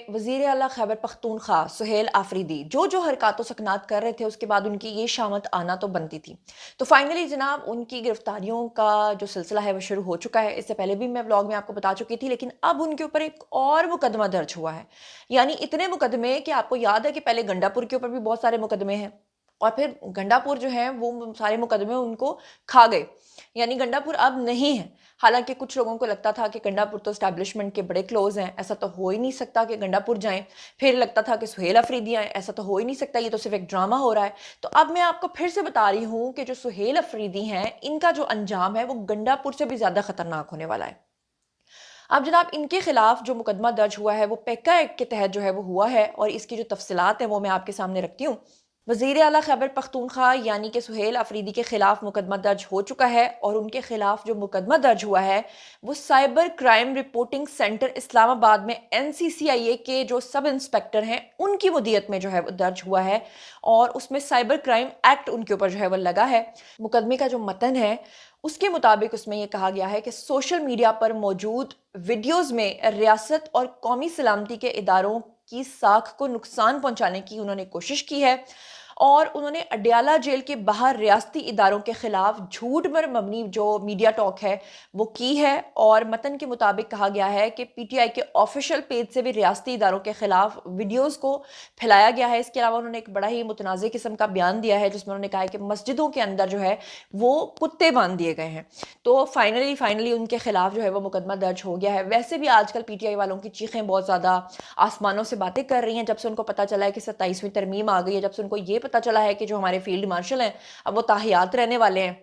وزیر اعلیٰ خیبر پختونخوا سہیل آفریدی جو حرکات و سکنات کر رہے تھے، اس کے بعد ان کی یہ شامت آنا تو بنتی تھی. تو فائنلی جناب ان کی گرفتاریوں کا جو سلسلہ ہے وہ شروع ہو چکا ہے. اس سے پہلے بھی میں ولاگ میں آپ کو بتا چکی تھی، لیکن اب ان کے اوپر ایک اور مقدمہ درج ہوا ہے. یعنی اتنے مقدمے کہ آپ کو یاد ہے کہ پہلے گنڈا پور کے اوپر بھی بہت سارے مقدمے ہیں، اور پھر گنڈا پور جو ہیں وہ سارے مقدمے ان کو کھا گئے. یعنی گنڈا پور اب نہیں ہے. حالانکہ کچھ لوگوں کو لگتا تھا کہ گنڈا پور تو اسٹیبلشمنٹ کے بڑے کلوز ہیں، ایسا تو ہو ہی نہیں سکتا کہ گنڈا پور جائیں. پھر لگتا تھا کہ سہیل آفریدی آئیں، ایسا تو ہو ہی نہیں سکتا، یہ تو صرف ایک ڈرامہ ہو رہا ہے. تو اب میں آپ کو پھر سے بتا رہی ہوں کہ جو سہیل آفریدی ہیں، ان کا جو انجام ہے وہ گنڈا پور سے بھی زیادہ خطرناک ہونے والا ہے. اب جناب ان کے خلاف جو مقدمہ درج ہوا ہے وہ پیکا ایکٹ کے تحت جو ہے وہ ہوا ہے، اور اس کی جو تفصیلات ہیں وہ میں آپ کے سامنے رکھتی ہوں. وزیر اعلیٰ خیبر پختونخوا یعنی کہ سہیل آفریدی کے خلاف مقدمہ درج ہو چکا ہے، اور ان کے خلاف جو مقدمہ درج ہوا ہے وہ سائبر کرائم رپورٹنگ سینٹر اسلام آباد میں NCCIA کے جو سب انسپیکٹر ہیں ان کی مدیت میں جو ہے وہ درج ہوا ہے، اور اس میں سائبر کرائم ایکٹ ان کے اوپر جو ہے وہ لگا ہے. مقدمے کا جو متن ہے اس کے مطابق اس میں یہ کہا گیا ہے کہ سوشل میڈیا پر موجود ویڈیوز میں ریاست اور قومی سلامتی کے اداروں کی ساکھ کو نقصان پہنچانے کی انہوں نے کوشش کی ہے، اور انہوں نے اڈیالہ جیل کے باہر ریاستی اداروں کے خلاف جھوٹ پر مبنی جو میڈیا ٹاک ہے وہ کی ہے. اور متن کے مطابق کہا گیا ہے کہ PTI کے آفیشیل پیج سے بھی ریاستی اداروں کے خلاف ویڈیوز کو پھیلایا گیا ہے. اس کے علاوہ انہوں نے ایک بڑا ہی متنازع قسم کا بیان دیا ہے جس میں انہوں نے کہا ہے کہ مسجدوں کے اندر جو ہے وہ کتے باندھ دیے گئے ہیں. تو فائنلی ان کے خلاف جو ہے وہ مقدمہ درج ہو گیا ہے. ویسے بھی آج کل PTI والوں کی چیخیں بہت زیادہ آسمانوں سے باتیں کر رہی ہیں جب سے ان کو پتا چلا ہے کہ 27ویں ترمیم آ گئی ہے، جب سے ان کو یہ پتا چلا ہے کہ جو ہمارے فیلڈ مارشل ہیں اب وہ تاحیات رہنے والے ہیں.